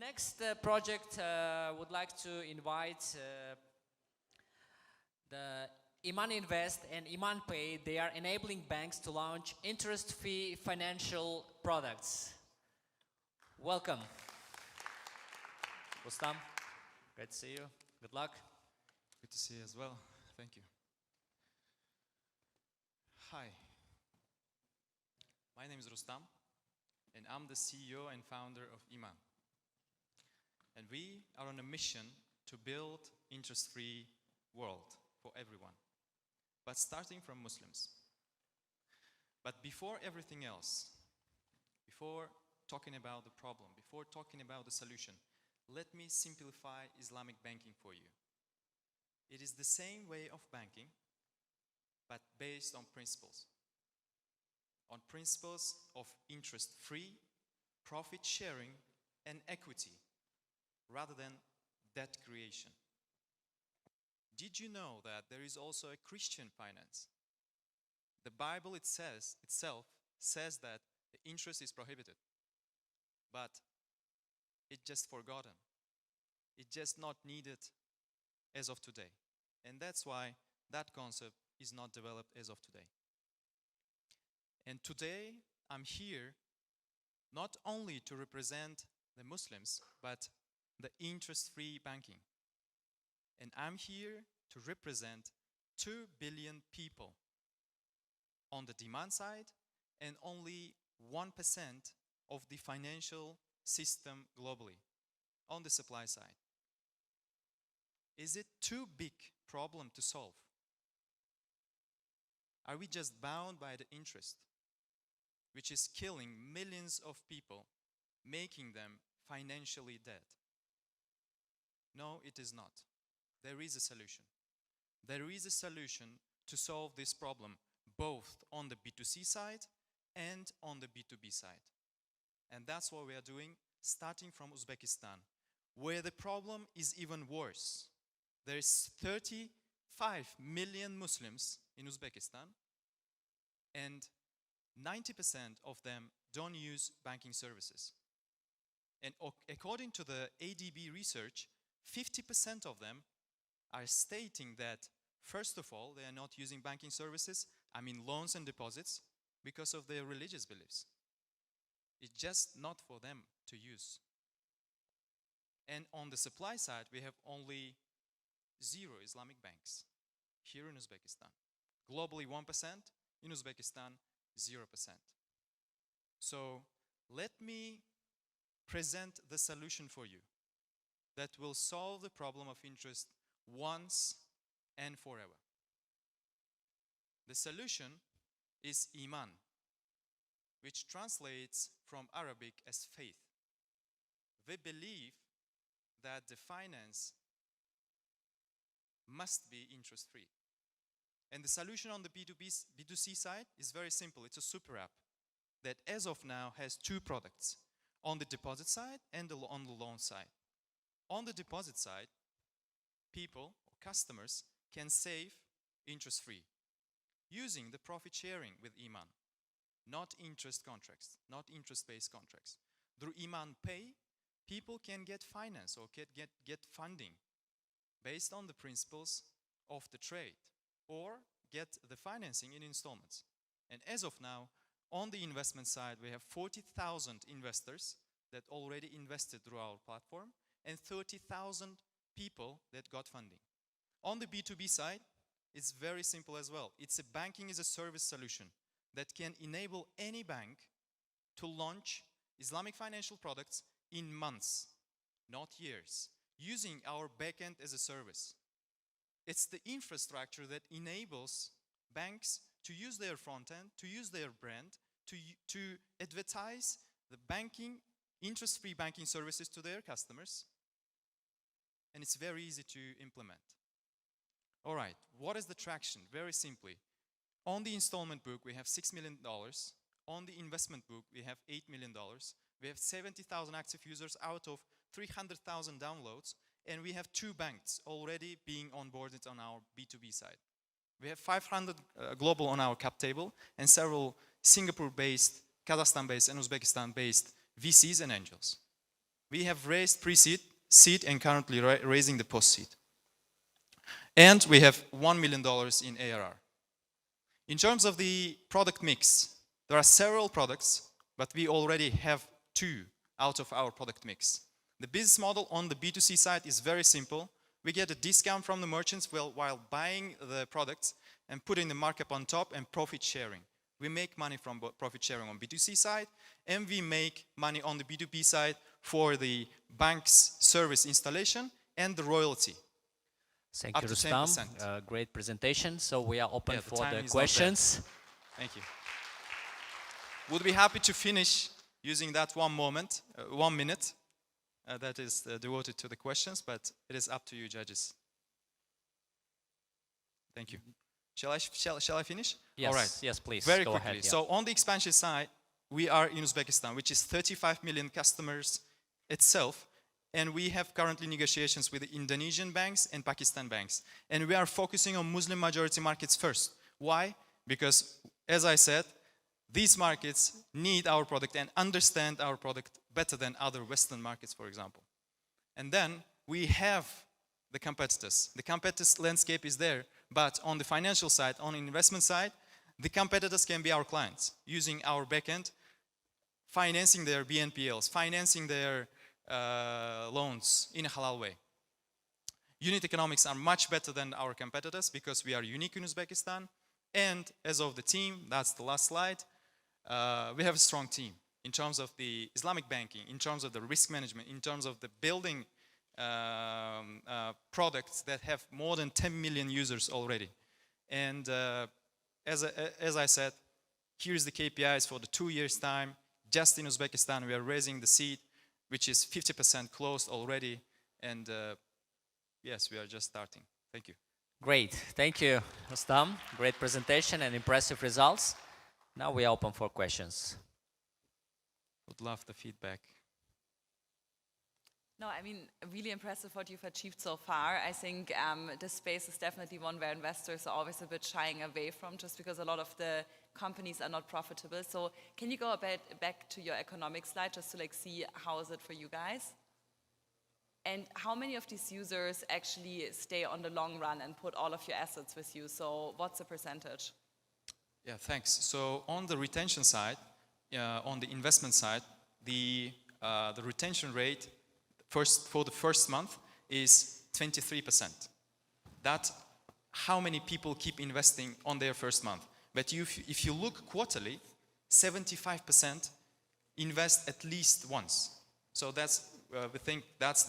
next project would like to invite the Iman Invest and Iman Pay. They are enabling banks to launch interest-free financial products. Welcome. Rustam, great to see you. Good luck. Good to see you as well. Thank you. Hi. My name is Rustam, and I'm the CEO and founder of Iman. And we are on a mission to build interest-free world for everyone, but starting from Muslims. But before everything else, before talking about the problem, before talking about the solution, let me simplify Islamic banking for you. It is the same way of banking, but based on principles. On principles of interest-free, profit sharing, and equity, rather than debt creation. Did you know that there is also a Christian finance? The Bible itself says that the interest is prohibited, but it's just forgotten. It's just not needed as of today. And that's why that concept is not developed as of today. And today, I'm here not only to represent the Muslims, but the interest-free banking. And I'm here to represent 2 billion people on the demand side and only 1% of the financial system globally on the supply side. Is it too big problem to solve? Are we just bound by the interest, which is killing millions of people, making them financially dead? No, it is not. There is a solution. There is a solution to solve this problem, both on the B2C side and on the B2B side. And that's what we are doing, starting from Uzbekistan, where the problem is even worse. There's 35 million Muslims in Uzbekistan, and 90% of them don't use banking services. And according to the ADB research, 50% of them are stating that, first of all, they are not using banking services, I mean loans and deposits, because of their religious beliefs. It's just not for them to use. And on the supply side, we have only 0 Islamic banks here in Uzbekistan. Globally 1%, in Uzbekistan 0%. So let me present the solution for you that will solve the problem of interest once and forever. The solution is Iman, which translates from Arabic as faith. We believe that the finance must be interest-free. And the solution on the B2C side is very simple. It's a super app that as of now has 2 products, on the deposit side and on the loan side. On the deposit side, people or customers can save interest-free using the profit sharing with Iman, not interest contracts, not interest-based contracts. Through Iman Pay, people can get finance or get funding based on the principles of the trade, or get the financing in installments. And as of now, on the investment side, we have 40,000 investors that already invested through our platform, and 30,000 people that got funding. On the B2B side, it's very simple as well. It's a banking as a service solution that can enable any bank to launch Islamic financial products in months, not years, using our backend as a service. It's the infrastructure that enables banks to use their front end, to use their brand, to advertise the banking, interest-free banking services to their customers. And it's very easy to implement. All right, what is the traction? Very simply, on the installment book, we have $6 million. On the investment book, we have $8 million. We have 70,000 active users out of 300,000 downloads. And we have 2 banks already being onboarded on our B2B side. We have 500 global on our cap table, and several Singapore-based, Kazakhstan-based, and Uzbekistan-based VCs and angels. We have raised pre-seed, seed, and currently raising the post-seed. And we have $1 million in ARR. In terms of the product mix, there are several products, but we already have 2 out of our product mix. The business model on the B2C side is very simple. We get a discount from the merchants while buying the products and putting the markup on top and profit sharing. We make money from profit sharing on B2C side, and we make money on the B2B side for the bank's service installation and the royalty. Thank you, Rustam. Great presentation. So we are open for the questions. Thank you. Would be happy to finish using that 1 minute that is devoted to the questions, but it is up to you, judges. Thank you. Shall I finish? Yes. All right. Yes, please. Very Go quickly. ahead, yeah. So on the expansion side, we are in Uzbekistan, which is 35 million customers itself. And we have currently negotiations with the Indonesian banks and Pakistan banks. And we are focusing on Muslim majority markets first. Why? Because, as I said, these markets need our product and understand our product better than other Western markets, for example. And then we have the competitors. The competitors landscape is there, but on the financial side, on the investment side, the competitors can be our clients, using our backend, financing their BNPLs, financing their loans in a halal way. Unit economics are much better than our competitors because we are unique in Uzbekistan. And as of the team, that's the last slide, we have a strong team in terms of the Islamic banking, in terms of the risk management, in terms of the building products that have more than 10 million users already. And as I said, here's the KPIs for the 2 years' time. Just in Uzbekistan, we are raising the seed, which is 50% closed already. And yes, we are just starting. Thank you. Great. Thank you, Rustam. Great presentation and impressive results. Now we are open for questions. Would love the feedback. No, I mean, really impressive what you've achieved so far. I think this space is definitely one where investors are always a bit shying away from, just because a lot of the companies are not profitable. So can you go a bit back to your economic slide just to see how is it for you guys? And how many of these users actually stay on the long run and put all of your assets with you? So what's the percentage? Yeah, thanks. So on the retention side, on the investment side, the retention rate for the first month is 23%. That's how many people keep investing on their first month. But if you look quarterly, 75% invest at least once. So that's we think that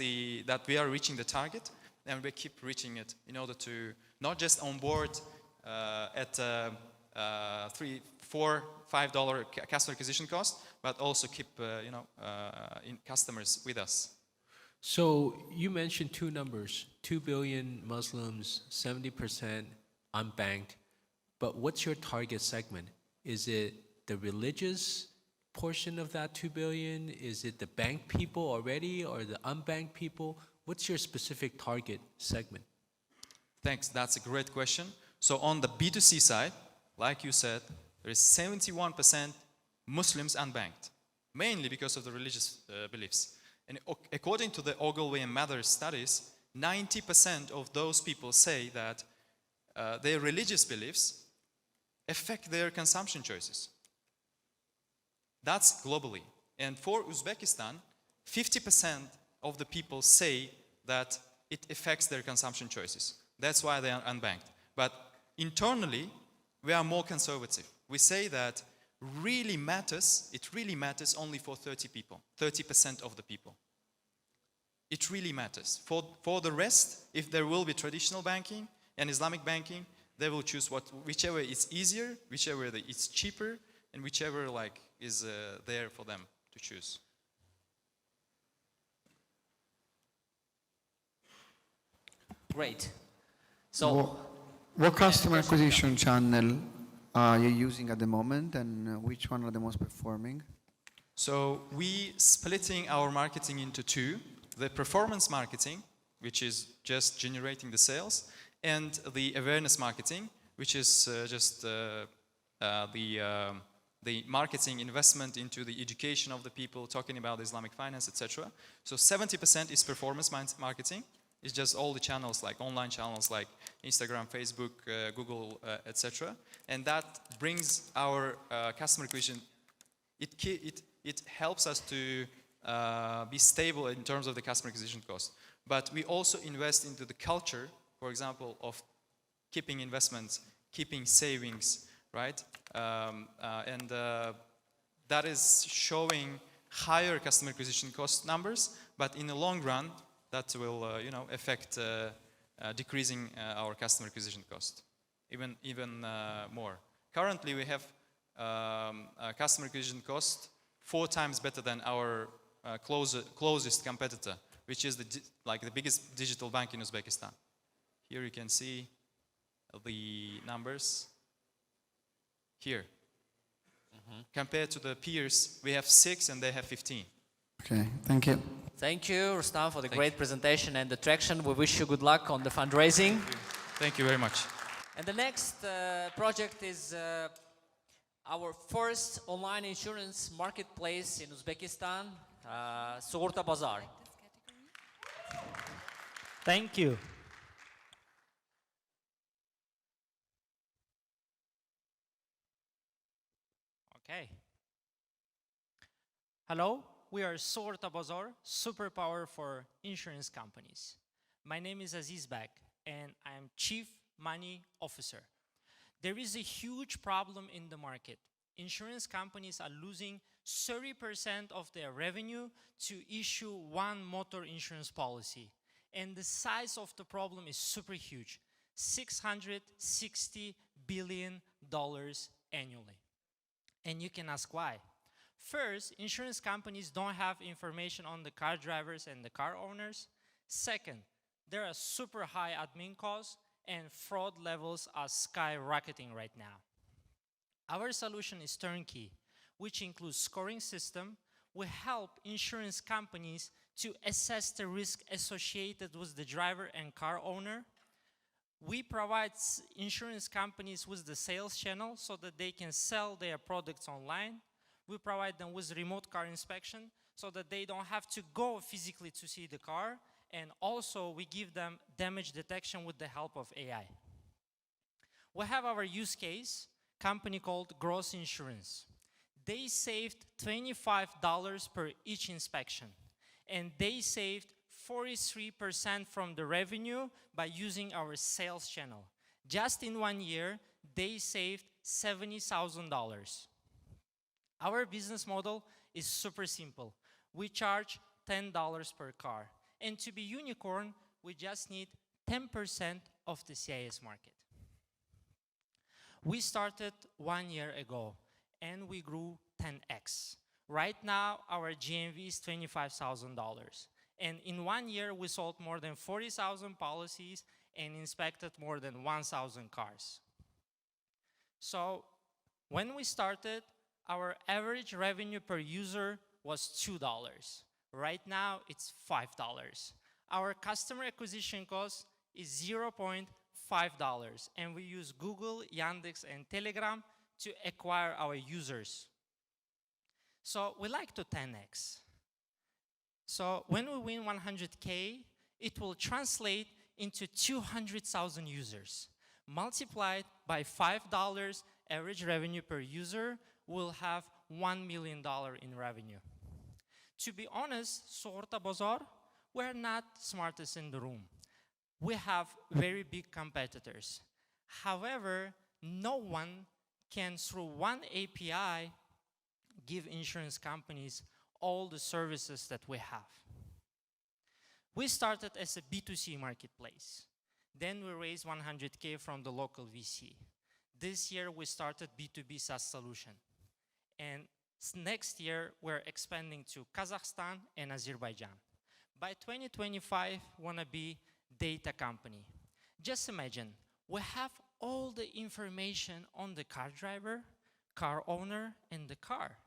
we are reaching the target, and we keep reaching it in order to not just onboard at $3, $4, $5 customer acquisition cost, but also keep in customers with us. So you mentioned 2 numbers: 2 billion Muslims, 70% unbanked. But what's your target segment? Is it the religious portion of that 2 billion? Is it the banked people already, or the unbanked people? What's your specific target segment? Thanks, that's a great question. So on the B2C side, like you said, there is 71% Muslims unbanked, mainly because of the religious beliefs. And according to the Ogilvy and Mather studies, 90% of those people say that their religious beliefs affect their consumption choices. That's globally. And for Uzbekistan, 50% of the people say that it affects their consumption choices. That's why they are unbanked. But internally, we are more conservative. We say that it really matters only for 30% of the people. It really matters. For the rest, if there will be traditional banking and Islamic banking, they will choose whichever is easier, whichever is cheaper, and whichever is there for them to choose. Great. So, what customer acquisition channel are you using at the moment, and which one are the most performing? So we splitting our marketing into 2: the performance marketing, which is just generating the sales, and the awareness marketing, which is just the the marketing investment into the education of the people, talking about Islamic finance, etc. So 70% is performance marketing. It's just all the channels, like online channels like Instagram, Facebook, Google, etc. And that brings our customer acquisition. It helps us to be stable in terms of the customer acquisition cost. But we also invest into the culture, for example, of keeping investments, keeping savings, right? That is showing higher customer acquisition cost numbers, but in the long run, that will affect decreasing our customer acquisition cost even more. Currently, we have a customer acquisition cost 4 times better than our closest competitor, which is the biggest digital bank in Uzbekistan. Here you can see the numbers. Here. Compared to the peers, we have 6 and they have 15. Okay, thank you. Thank you, Rustam, for the great presentation and the traction. We wish you good luck on the fundraising. Thank you very much. And the next project is our first online insurance marketplace in Uzbekistan, Sug'urta Bozori. Thank you. Okay. Hello, we are Sug'urta Bozori, superpower for insurance companies. My name is Aziz Bek, and I am Chief Money Officer. There is a huge problem in the market. Insurance companies are losing 30% of their revenue to issue one motor insurance policy. And the size of the problem is super huge, $660 billion annually. And you can ask why. First, insurance companies don't have information on the car drivers and the car owners. Second, there are super high admin costs and fraud levels are skyrocketing right now. Our solution is turnkey, which includes scoring system. We help insurance companies to assess the risk associated with the driver and car owner. We provide insurance companies with the sales channel so that they can sell their products online. We provide them with remote car inspection so that they don't have to go physically to see the car. And also we give them damage detection with the help of AI. We have our use case, company called Gross Insurance. They saved $25 per each inspection. And they saved 43% from the revenue by using our sales channel. Just in 1 year, they saved $70,000. Our business model is super simple. We charge $10 per car. And to be unicorn, we just need 10% of the CIS market. We started 1 year ago, and we grew 10x. Right now, our GMV is $25,000. And in 1 year, we sold more than 40,000 policies and inspected more than 1,000 cars. So when we started, our average revenue per user was $2. Right now, it's $5. Our customer acquisition cost is $0.5, and we use Google, Yandex, and Telegram to acquire our users. So we like to 10x. So when we win 100K, it will translate into 200,000 users. Multiplied by $5 average revenue per user, we'll have $1 million in revenue. To be honest, Sug'urta Bozori, we're not smartest in the room. We have very big competitors. However, no one can, through one API, give insurance companies all the services that we have. We started as a B2C marketplace. Then we raised 100K from the local VC. This year we started B2B SaaS solution. And next year we're expanding to Kazakhstan and Azerbaijan. By 2025, we want to be data company. Just imagine, we have all the information on the car driver, car owner, and the car.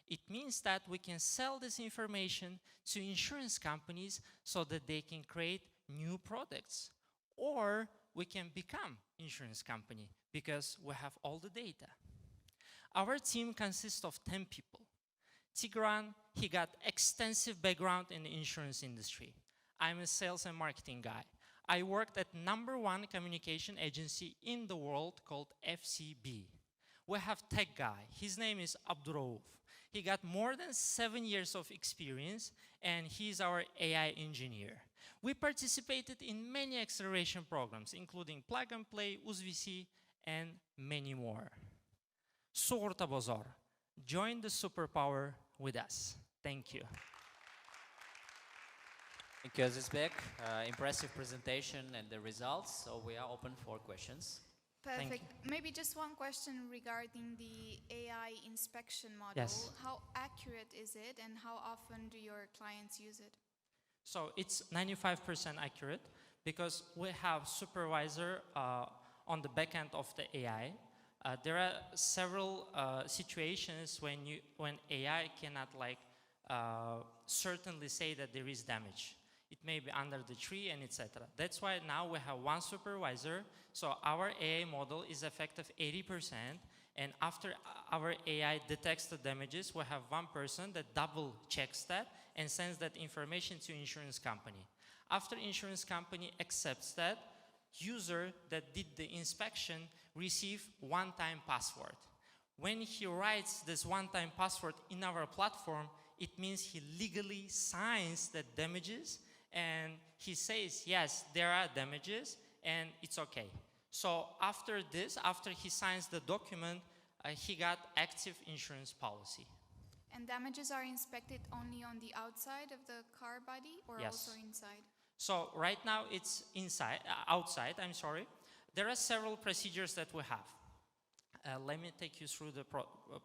It means that we can sell this information to insurance companies so that they can create new products. Or we can become insurance company because we have all the data. Our team consists of 10 people. Tigran, he got extensive background in the insurance industry. I'm a sales and marketing guy. I worked at #1 communication agency in the world called FCB. We have tech guy. His name is Abdurauf. He got more than 7 years of experience, and he's our AI engineer. We participated in many acceleration programs, including Plug and Play, USVC, and many more. Sug'urta Bozori, join the superpower with us. Thank you. Thank you, Azizbek. Impressive presentation and the results. So we are open for questions. Perfect. Maybe just one question regarding the AI inspection model. Yes. How accurate is it, and how often do your clients use it? So it's 95% accurate because we have supervisor on the back end of the AI. There are several situations when AI cannot certainly say that there is damage. It may be under the tree and etc. That's why now we have one supervisor. So our AI model is effective 80%. And after our AI detects the damages, we have one person that double checks that and sends that information to insurance company. After insurance company accepts that, user that did the inspection receive one-time password. When he writes this one-time password in our platform, it means he legally signs the damages and he says, yes, there are damages and it's okay. So after this, after he signs the document, he got active insurance policy. And damages are inspected only on the outside of the car body or Yes. also inside? So right now it's outside, I'm sorry. There are several procedures that we have. Let me take you through the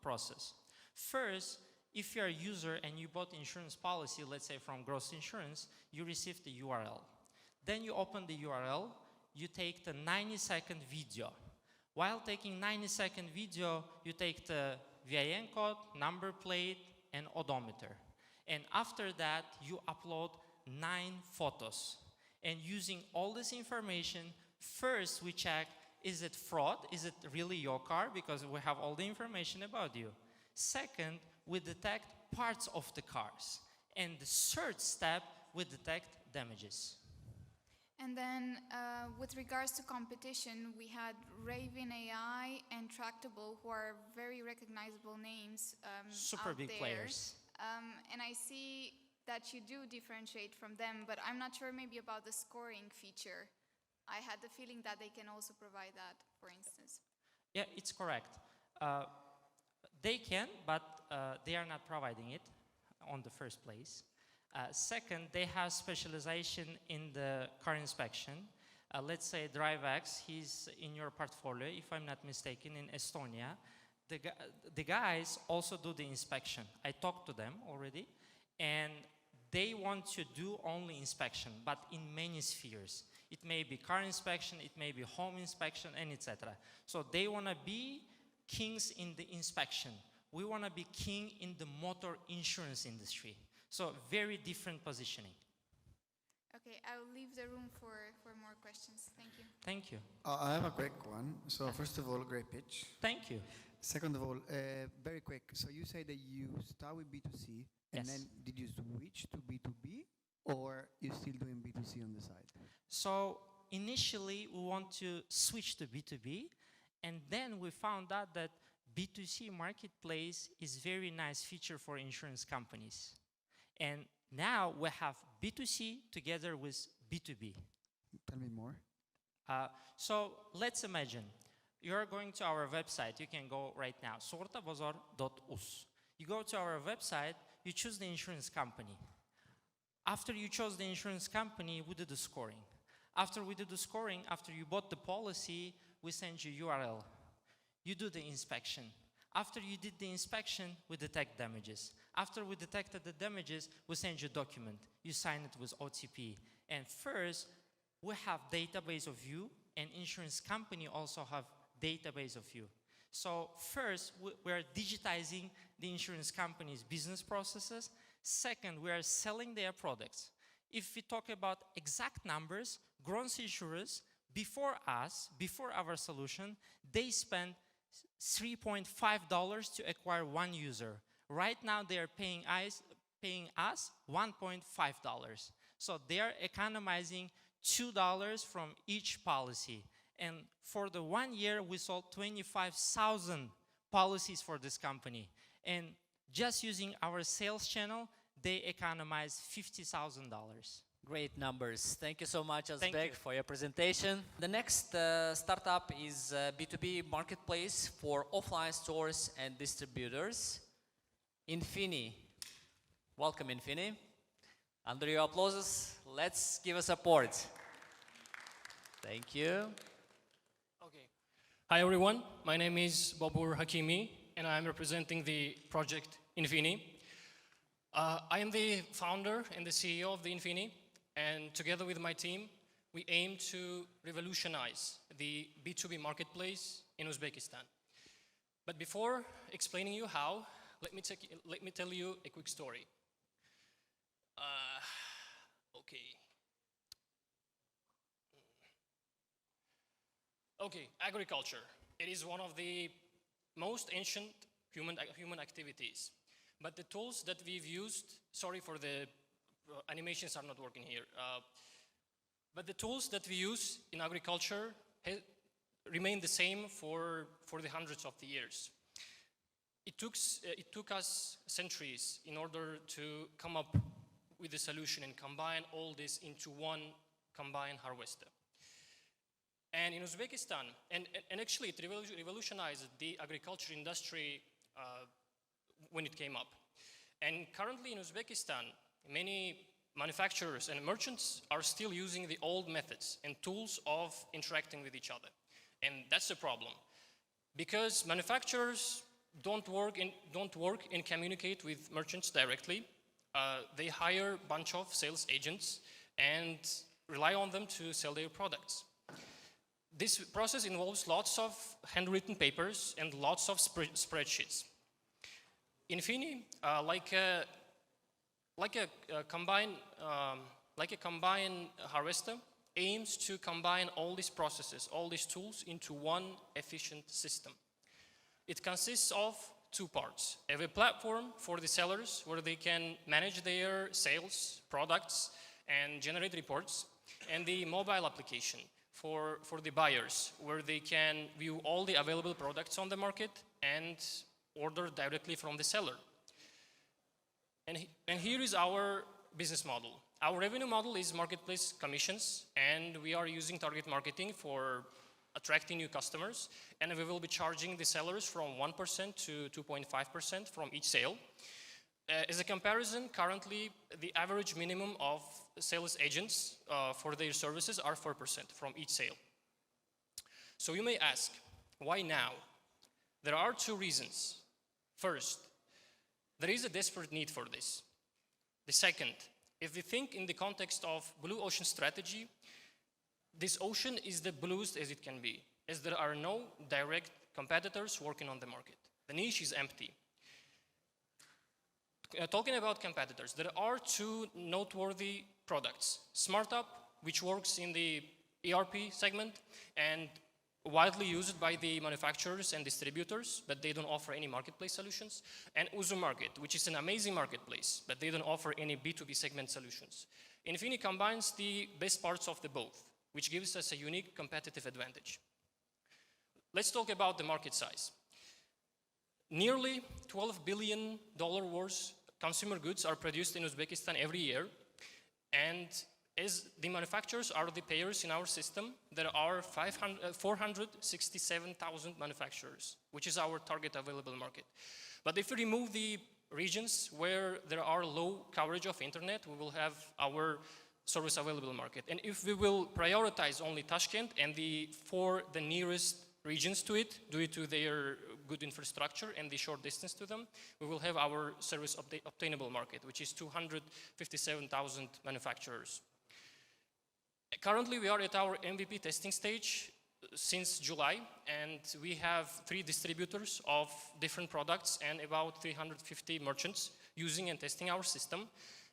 process. First, if you're a user and you bought insurance policy, let's say from Gross Insurance, you received the URL. Then you open the URL, you take the 90-second video. While taking 90-second video, you take the VIN code, number plate, and odometer. And after that, you upload 9 photos. And using all this information, first we check, is it fraud? Is it really your car? Because we have all the information about you. Second, we detect parts of the cars. And the third step, we detect damages. And then with regards to competition, we had Raven AI and Tractable, who are very recognizable names Super out big there. players. And I see that you do differentiate from them, but I'm not sure maybe about the scoring feature. I had the feeling that they can also provide that, for instance. Yeah, it's correct. They can, but they are not providing it on the first place. Second, they have specialization in the car inspection. Let's say DriveX, he's in your portfolio, if I'm not mistaken, in Estonia. The guys also do the inspection. I talked to them already, and they want to do only inspection, but in many spheres. It may be car inspection, it may be home inspection, and etc. So they want to be kings in the inspection. We want to be king in the motor insurance industry. So very different positioning. Okay, I will leave the room for more questions. Thank you. Thank you. I have a quick one. So first of all, great pitch. Thank you. Second of all, very quick. So you say that you start with B2C, and Yes. then did you switch to B2B, or you still doing B2C on the side? So initially we want to switch to B2B, and then we found out that B2C marketplace is very nice feature for insurance companies. And now we have B2C together with B2B. Tell me more. So let's imagine you're going to our website. You can go right now, sug'urtabozor.us. You go to our website, you choose the insurance company. After you chose the insurance company, we do the scoring. After we do the scoring, after you bought the policy, we send you URL. You do the inspection. After you did the inspection, we detect damages. After we detected the damages, we send you a document. You sign it with OTP. And first, we have database of you, and insurance company also have database of you. So first, we are digitizing the insurance company's business processes. Second, we are selling their products. If we talk about exact numbers, gross insurers, before us, before our solution, they spend $3.5 to acquire one user. Right now, they are paying us $1.5. So they are economizing $2 from each policy. And for the 1 year, we sold 25,000 policies for this company. And just using our sales channel, they economize $50,000. Great numbers. Thank you so much, Thank Azbek, you. for your presentation. The next startup is B2B marketplace for offline stores and distributors, Infini. Welcome, Infini. Under your applauses, let's give a support. Thank you. Okay. Hi everyone, my name is Babur Hakimi and I'm representing the project Infini. I am the founder and the CEO of the Infini, and together with my team, we aim to revolutionize the B2B marketplace in Uzbekistan. But before explaining you how, let me tell you a quick story. Okay, agriculture. It is one of the most ancient human activities. But the tools that we've used, sorry for the animations are not working here. But the tools that we use in agriculture remain the same for the hundreds of the years. It took us centuries in order to come up with a solution and combine all this into one combined harvester. And in Uzbekistan, and actually it revolutionized the agriculture industry when it came up. And currently in Uzbekistan, many manufacturers and merchants are still using the old methods and tools of interacting with each other. And that's the problem. Because manufacturers don't work and communicate with merchants directly. They hire a bunch of sales agents and rely on them to sell their products. This process involves lots of handwritten papers and lots of spreadsheets. Infini, like a combined harvester, aims to combine all these processes, all these tools into one efficient system. It consists of two parts. A web platform for the sellers where they can manage their sales, products, and generate reports, and the mobile application for the buyers where they can view all the available products on the market and order directly from the seller. And here is our business model. Our revenue model is marketplace commissions, and we are using target marketing for attracting new customers, and we will be charging the sellers from 1% to 2.5% from each sale. As a comparison, currently the average minimum of sales agents for their services are 4% from each sale. So you may ask, why now? There are two reasons. First, there is a desperate need for this. The second, if we think in the context of blue ocean strategy, this ocean is the bluest as it can be, as there are no direct competitors working on the market. The niche is empty. Talking about competitors, there are two noteworthy products. SmartUp, which works in the ERP segment and widely used by the manufacturers and distributors, but they don't offer any marketplace solutions. And UzuMarket, which is an amazing marketplace, but they don't offer any B2B segment solutions. Infini combines the best parts of the both, which gives us a unique competitive advantage. Let's talk about the market size. Nearly $12 billion worth consumer goods are produced in Uzbekistan every year, and as the manufacturers are the payers in our system, there are 467,000 manufacturers, which is our target available market. But if we remove the regions where there are low coverage of internet, we will have our service available market. And if we will prioritize only Tashkent and the nearest regions to it, due to their good infrastructure and the short distance to them, we will have our service obtainable market, which is 257,000 manufacturers. Currently, we are at our MVP testing stage since July, and we have 3 distributors of different products and about 350 merchants using and testing our system.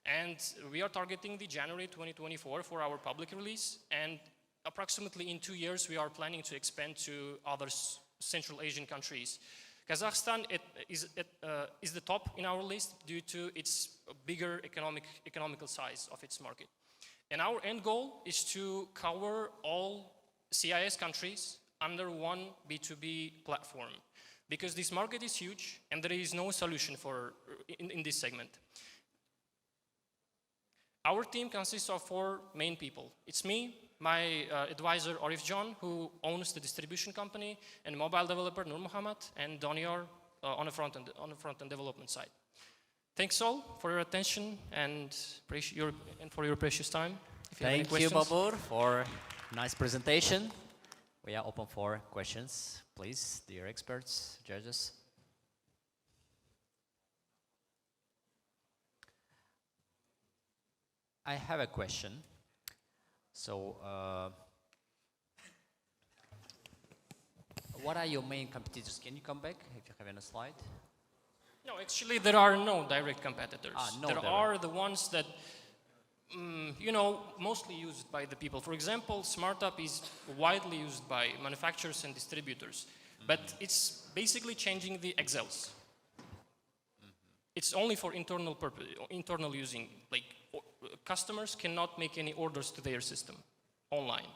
And we are targeting the January 2024 for our public release, and approximately in 2 years, we are planning to expand to other Central Asian countries. Kazakhstan is the top in our list due to its bigger economical size of its market. And our end goal is to cover all CIS countries under one B2B platform, because this market is huge and there is no solution in this segment. Our team consists of 4 main people. It's me, my advisor Arif John, who owns the distribution company, and mobile developer Nur Muhammad, and Donior on the front-end development side. Thanks all for your attention and for your precious time. If you have any Thank you, questions. Babur, for nice presentation. We are open for questions, please, dear experts, judges. I have a question. So, what are your main competitors? Can you come back if you have any slide? No, actually, there are no direct competitors. No there direct. are the ones that, mostly used by the people. For example, SmartUp is widely used by manufacturers and distributors, but it's basically changing the Excels. It's only for internal using. Like, customers cannot make any orders to their system online.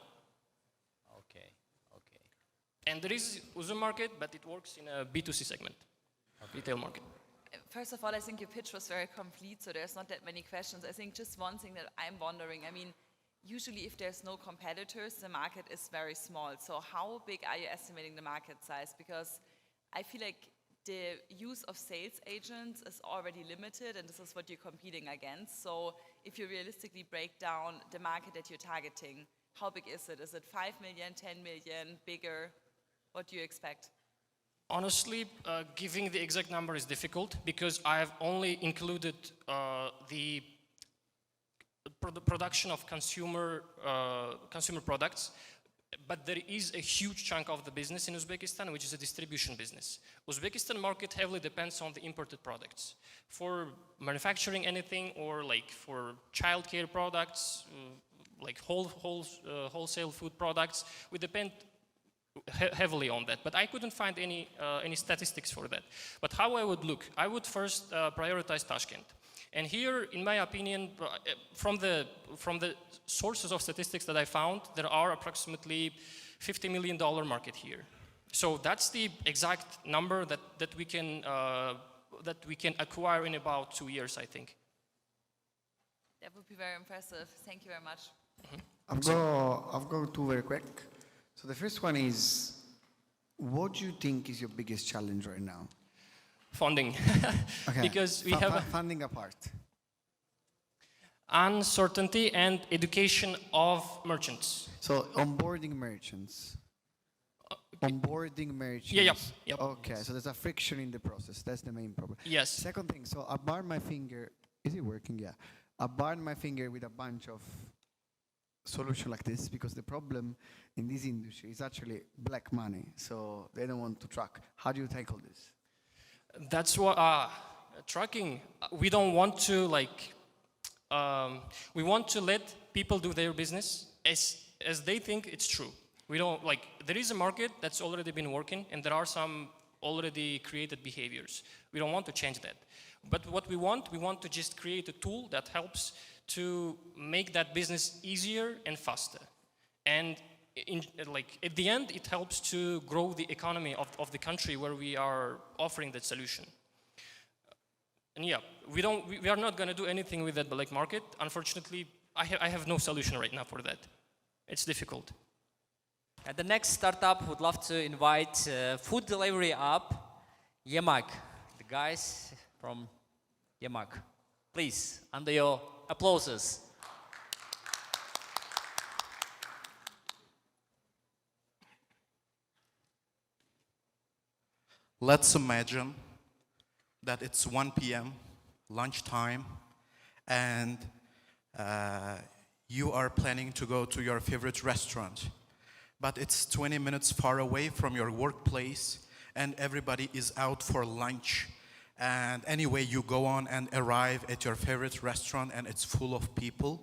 Okay, okay. And there is User Market, but it works in a B2C segment, retail market. First of all, I think your pitch was very complete, so there's not that many questions. I think just one thing that I'm wondering, I mean, usually if there's no competitors, the market is very small. So how big are you estimating the market size? Because I feel like the use of sales agents is already limited, and this is what you're competing against. So if you realistically break down the market that you're targeting, how big is it? Is it 5 million, 10 million, bigger? What do you expect? Honestly, giving the exact number is difficult because I have only included the production of consumer products, but there is a huge chunk of the business in Uzbekistan, which is a distribution business. Uzbekistan market heavily depends on the imported products. For manufacturing anything, or like for childcare products, like wholesale food products, we depend heavily on that, but I couldn't find any statistics for that. But how I would look, I would first prioritize Tashkent. And here, in my opinion, from the sources of statistics that I found, there are approximately $50 million market here. So that's the exact number that we can acquire in about 2 years, I think. That would be very impressive. Thank you very much. I've got 2 very quick. So the first one is, what do you think is your biggest challenge right now? Funding. Okay. Because we have funding apart. Uncertainty and education of merchants. So onboarding merchants. Onboarding merchants. Yeah, yep. Okay, so there's a friction in the process. That's the main problem. Yes. Second thing, so I burned my finger. Is it working? Yeah. I burned my finger with a bunch of solutions like this because the problem in this industry is actually black money. So they don't want to track. How do you tackle this? That's what tracking. We don't want to we want to let people do their business as they think it's true. We don't there is a market that's already been working, and there are some already created behaviors. We don't want to change that. But what we want to just create a tool that helps to make that business easier and faster. And at the end, it helps to grow the economy of the country where we are offering that solution. And yeah, we are not going to do anything with that black market. Unfortunately, I have no solution right now for that. It's difficult. And the next startup would love to invite food delivery app, Yemak. The guys from Yemak. Please, under your applauses. Let's imagine that it's 1 p.m., lunchtime, and you are planning to go to your favorite restaurant, but it's 20 minutes far away from your workplace, and everybody is out for lunch. And anyway, you go on and arrive at your favorite restaurant, and it's full of people.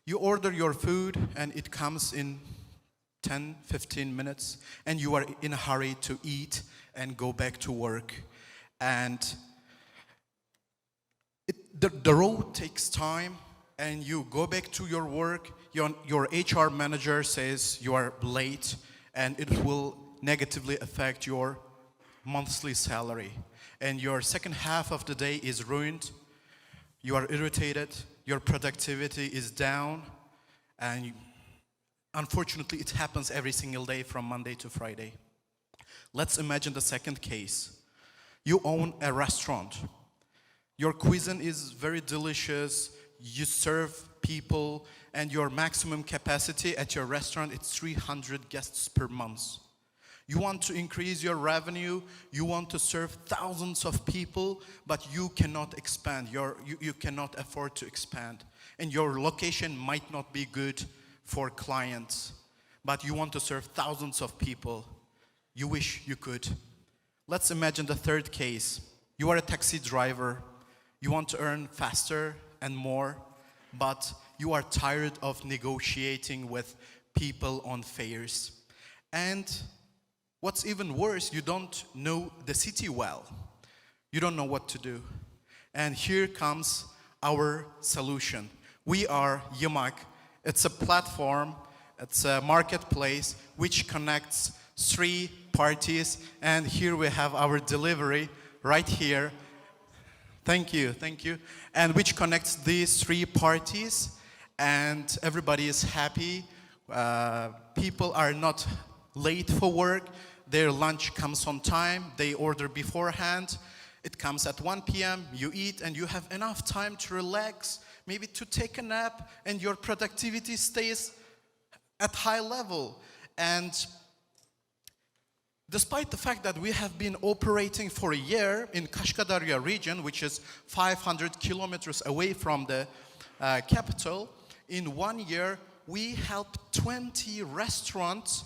You order your food, and it comes in 10, 15 minutes, and you are in a hurry to eat and go back to work. And the road takes time, and you go back to your work, your HR manager says you are late, and it will negatively affect your monthly salary. And your second half of the day is ruined. You are irritated, your productivity is down, and unfortunately it happens every single day from Monday to Friday. Let's imagine the second case. You own a restaurant. Your cuisine is very delicious, you serve people, and your maximum capacity at your restaurant is 300 guests per month. You want to increase your revenue, you want to serve thousands of people, but you cannot expand, you cannot afford to expand. And your location might not be good for clients, but you want to serve thousands of people. You wish you could. Let's imagine the third case. You are a taxi driver, you want to earn faster and more, but you are tired of negotiating with people on fares. And what's even worse, you don't know the city well. You don't know what to do. And here comes our solution. We are Yemak. It's a platform, it's a marketplace which connects 3 parties. And here we have our delivery right here. Thank you, thank you. And which connects these 3 parties, and everybody is happy. People are not late for work. Their lunch comes on time. They order beforehand. It comes at 1 p.m. You eat, and you have enough time to relax, maybe to take a nap, and your productivity stays at high level. And despite the fact that we have been operating for a year in Kashkadarya region, which is 500 kilometers away from the capital, in 1 year, we helped 20 restaurants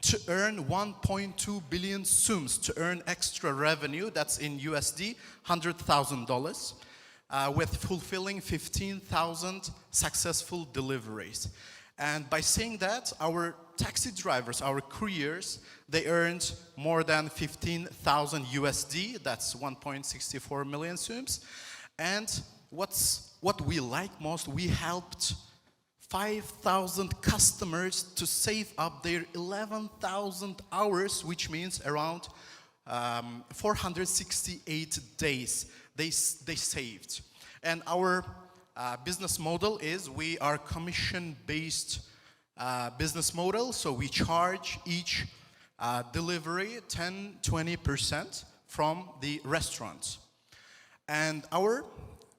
to earn 1.2 billion sums, to earn extra revenue, that's in USD, $100,000, with fulfilling 15,000 successful deliveries. And by saying that, our taxi drivers, our couriers, they earned more than 15,000 USD, that's 1.64 million sums. And what we like most, we helped 5,000 customers to save up their 11,000 hours, which means around 468 days they saved. And our business model is, we are commission-based business model, so we charge each delivery 10-20% from the restaurants. And our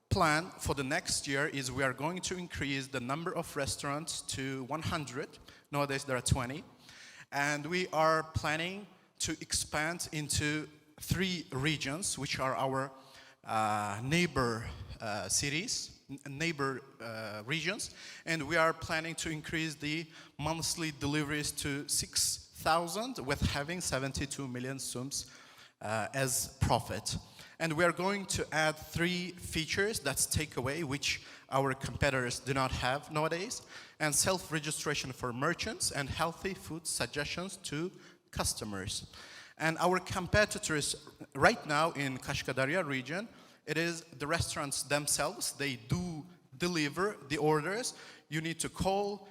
plan for the next year is we are going to increase the number of restaurants to 100. Nowadays there are 20. And we are planning to expand into 3 regions, which are our neighbor cities, neighbor regions. And we are planning to increase the monthly deliveries to 6,000 with having 72 million sums as profit. And we are going to add 3 features, that's takeaway, which our competitors do not have nowadays, and self-registration for merchants and healthy food suggestions to customers. And our competitors right now in Kashkadarya region, it is the restaurants themselves. They do deliver the orders. You need to call,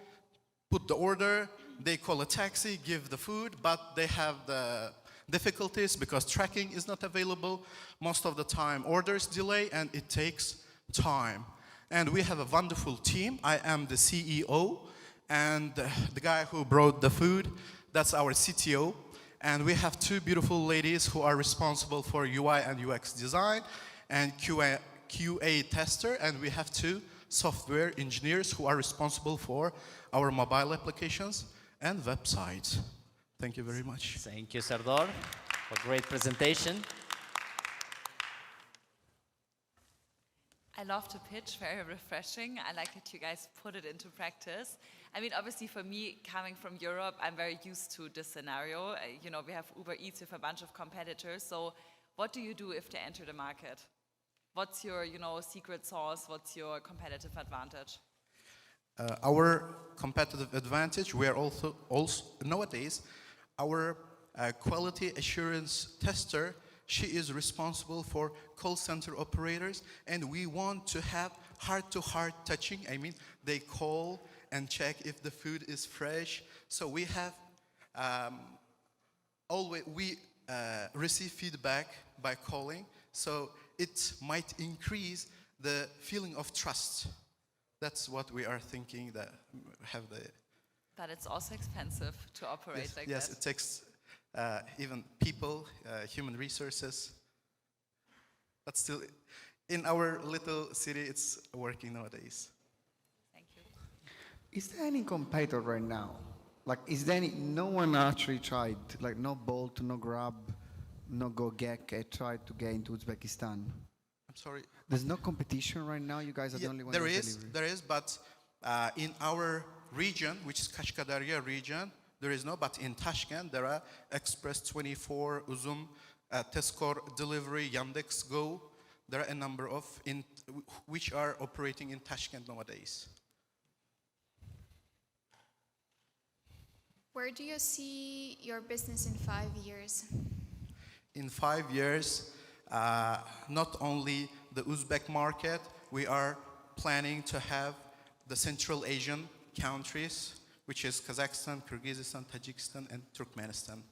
put the order, they call a taxi, give the food, but they have the difficulties because tracking is not available. Most of the time orders delay and it takes time. And we have a wonderful team. I am the CEO, and the guy who brought the food, that's our CTO. And we have 2 beautiful ladies who are responsible for UI and UX design and QA tester, and we have 2 software engineers who are responsible for our mobile applications and websites. Thank you very much. Thank you, Sardar, for a great presentation. I love to pitch, very refreshing. I like that you guys put it into practice. I mean, obviously for me, coming from Europe, I'm very used to this scenario. You know, we have Uber Eats with a bunch of competitors. So what do you do if they enter the market? What's your, secret sauce? What's your competitive advantage? Our competitive advantage, we are also nowadays, our quality assurance tester, she is responsible for call center operators, and we want to have heart-to-heart touching. I mean, they call and check if the food is fresh. So we have receive feedback by calling. So it might increase the feeling of trust. That's what we are thinking, that have the... But it's also expensive to operate Yes, like yes, that. it takes even people, human resources. But still, in our little city, it's working nowadays. Thank you. Is there any competitor right now? Like, is there any, no one actually tried, like no Bolt, no Grab, no GoGek tried to get into Uzbekistan? I'm sorry. There's no competition right now? You guys are the only ones that There is, but in our region, which is Kashkadarya region, there is no, but in Tashkent, there are Express 24, Uzum, Teskor Delivery, Yandex Go. There are a number of, which are operating in Tashkent nowadays. Where do you see your business in 5 years? In 5 years, not only the Uzbek market, we are planning to have the Central Asian countries, which is Kazakhstan, Kyrgyzstan, Tajikistan, and Turkmenistan.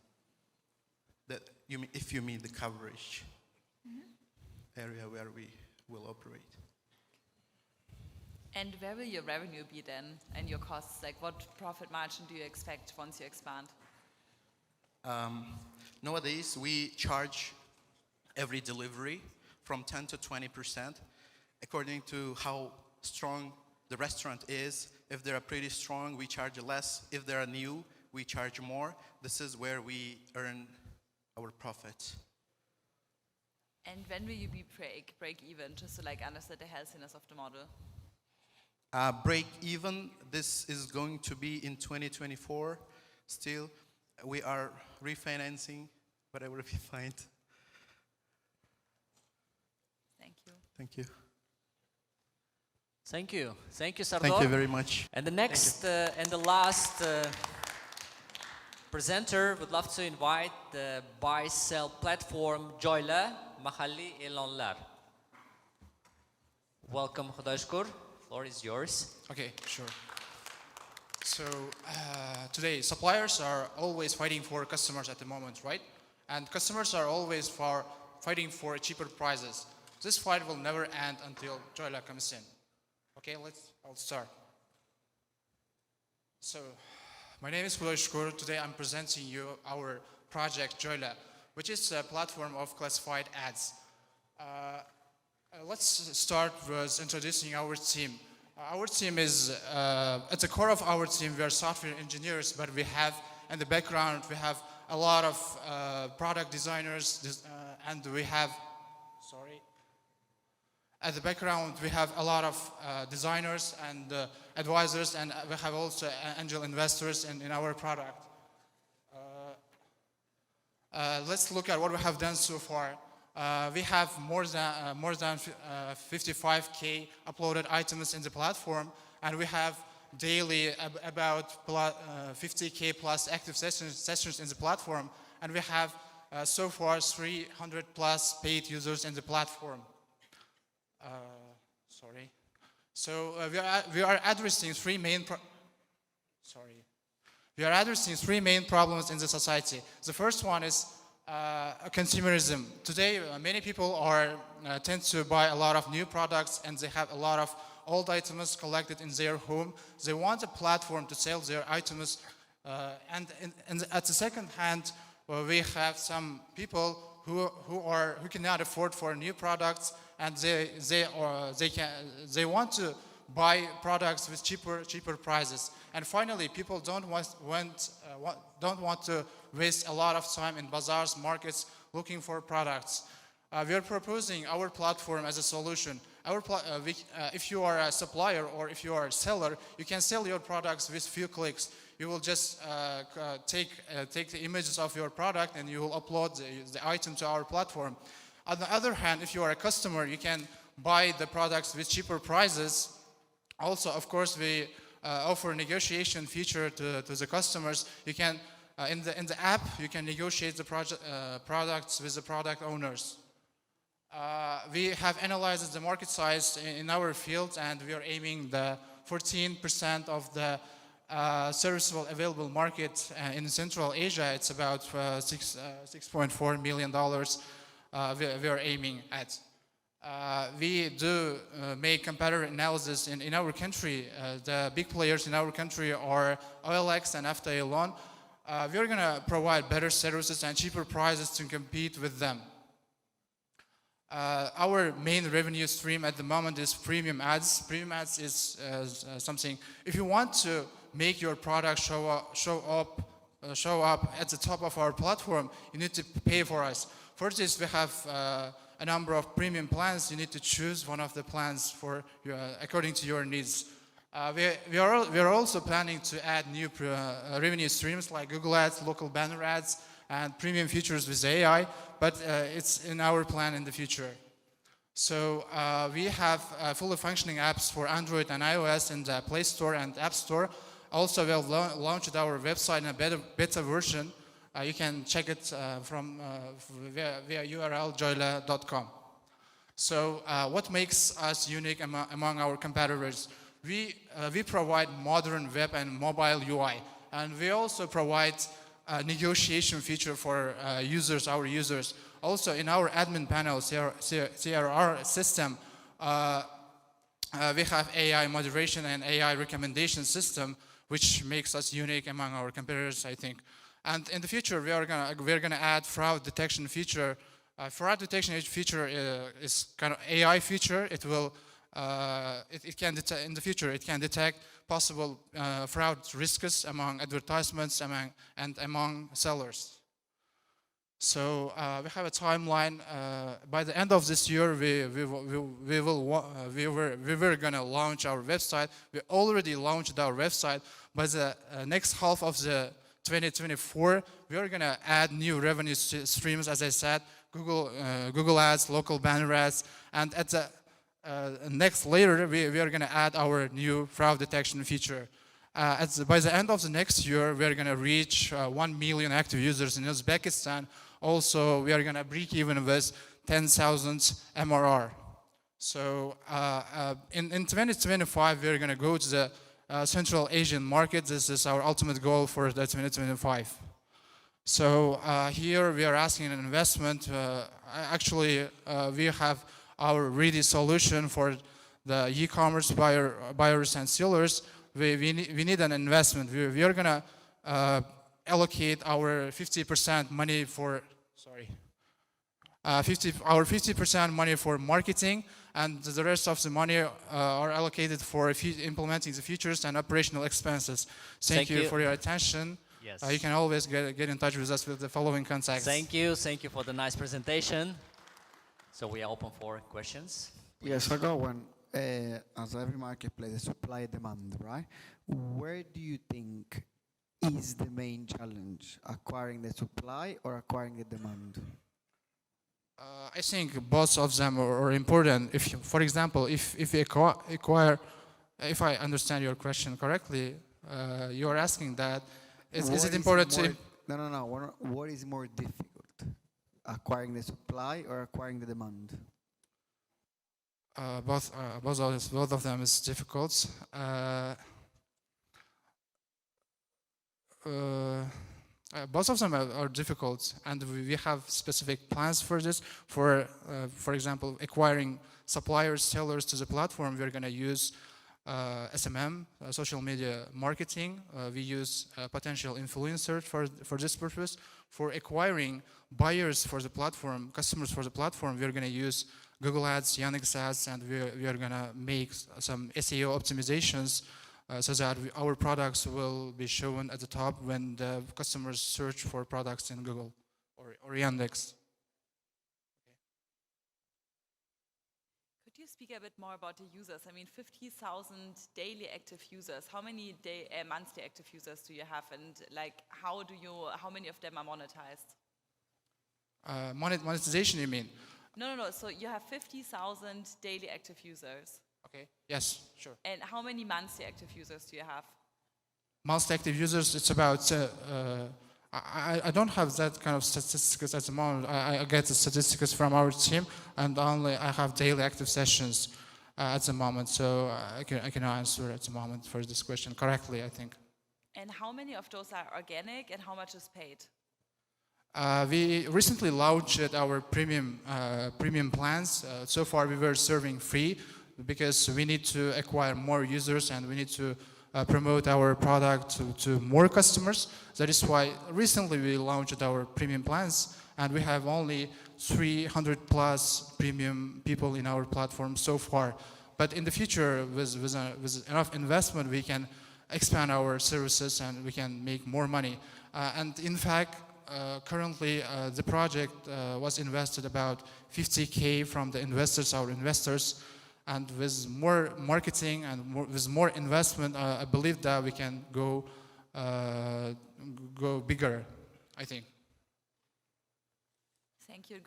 That you mean, if you mean the coverage area where we will operate. And where will your revenue be then, and your costs? Like, what profit margin do you expect once you expand? Nowadays, we charge every delivery from 10 to 20%, according to how strong the restaurant is. If they are pretty strong, we charge less. If they are new, we charge more. This is where we earn our profits. And when will you be break even, just to like understand the healthiness of the model? Break even, this is going to be in 2024. Still, we are refinancing whatever we find. Thank you. Thank you. Thank you. Thank you, Sardar. Thank you very much. And the next and the last presenter would love to invite the buy-sell platform Joyla, Mahalliy e'lonlar. Welcome, Khudayshkur. Floor is yours. Okay, sure. So today, suppliers are always fighting for customers at the moment, right? And customers are always fighting for cheaper prices. This fight will never end until Joyla comes in. Okay, I'll start. So, my name is Khudayshkur. Today I'm presenting you our project Joyla, which is a platform of classified ads. Let's start with introducing our team. Our team is, at the core of our team, we are software engineers, but we have, in the background, we have a lot of product designers, and we have, at the background, we have a lot of designers and advisors, and we have also angel investors in our product. Let's look at what we have done so far. We have more than 55K uploaded items in the platform, and we have daily about 50K plus active sessions in the platform, and we have so far 300 plus paid users in the platform. So we are addressing three main problems in the society. The first one is consumerism. Today, many people tend to buy a lot of new products, and they have a lot of old items collected in their home. They want a platform to sell their items, and at the second hand, we have some people who cannot afford for new products, and they want to buy products with cheaper prices. And finally, people don't want to waste a lot of time in bazaars, markets, looking for products. We are proposing our platform as a solution. If you are a supplier or if you are a seller, you can sell your products with few clicks. You will just take the images of your product and you will upload the item to our platform. On the other hand, if you are a customer, you can buy the products with cheaper prices. Also, of course, we offer a negotiation feature to the customers. You can, in the app, you can negotiate the products with the product owners. We have analyzed the market size in our field, and we are aiming the 14% of the serviceable available market in Central Asia. It's about $6.4 million we are aiming at. We do make competitor analysis in our country. The big players in our country are OLX and FTA alone. We are going to provide better services and cheaper prices to compete with them. Our main revenue stream at the moment is premium ads. Premium ads is something, if you want to make your product show up at the top of our platform, you need to pay for us. For this, we have a number of premium plans. You need to choose one of the plans for according to your needs. We are also planning to add new revenue streams like Google Ads, local banner ads, and premium features with AI, but it's in our plan in the future. So we have fully functioning apps for Android and iOS in the Play Store and App Store. Also, we have launched our website in a beta version. You can check it via URL joyla.com. So what makes us unique among our competitors? We provide modern web and mobile UI, and we also provide a negotiation feature for our users. Also, in our admin panel, CRR system, we have AI moderation and AI recommendation system, which makes us unique among our competitors, I think. And in the future, we're gonna add fraud detection feature. Fraud detection feature is kind of AI feature. It will it can detect in the future. It can detect possible fraud risks among advertisements and among sellers. So we have a timeline. By the end of this year, we were gonna launch our website. We already launched our website. By the next half of the 2024, we are gonna add new revenue streams, as I said, Google Ads, local banner ads, and at the later we are gonna add our new fraud detection feature. By the end of the next year, we are gonna reach 1 million active users in Uzbekistan. Also, we are gonna break even with 10,000 MRR. So in 2025, we are gonna go to the Central Asian market. This is our ultimate goal for the 2025. So here we are asking an investment. Actually, we have our ready solution for the e-commerce buyers and sellers. We need an investment. We are gonna allocate our 50% money for our 50% money for marketing, and the rest of the money are allocated for implementing the features and operational expenses. Thank you for your attention. Yes. You can always get in touch with us with the following contacts. Thank you for the nice presentation. So we are open for questions. Yes, I got one. As every marketplace, the supply and demand, right? Where do you think is the main challenge? Acquiring the supply or acquiring the demand? I think both of them are important. For example, if we acquire, if I understand your question correctly, you are asking that, is it important to... No. What is more difficult? Acquiring the supply or acquiring the demand? Both of them is difficult. Both of them are difficult, and we have specific plans for this. For example, acquiring suppliers, sellers to the platform, we're going to use SMM, social media marketing. We use potential influencers for this purpose. For acquiring buyers for the platform, customers for the platform, we're going to use Google Ads, Yandex Ads, and we are going to make some SEO optimizations so that our products will be shown at the top when the customers search for products in Google or Yandex. Could you speak a bit more about the users? I mean, 50,000 daily active users. How many monthly active users do you have, and how many of them are monetized? Monetization, you mean? No. So you have 50,000 daily active users. Okay. Yes, sure. And how many monthly active users do you have? Monthly active users, it's about, I don't have that kind of statistics at the moment. I get the statistics from our team, and only I have daily active sessions at the moment. So I cannot answer at the moment for this question correctly, I think. And how many of those are organic and how much is paid? We recently launched our premium plans. So far we were serving free because we need to acquire more users and we need to promote our product to more customers. That is why recently we launched our premium plans, and we have only 300 plus premium people in our platform so far. But in the future, with enough investment, we can expand our services and we can make more money. And in fact, currently the project was invested about 50K from the investors, our investors. And with more marketing and with more investment, I believe that we can go bigger, I think. Thank you. Good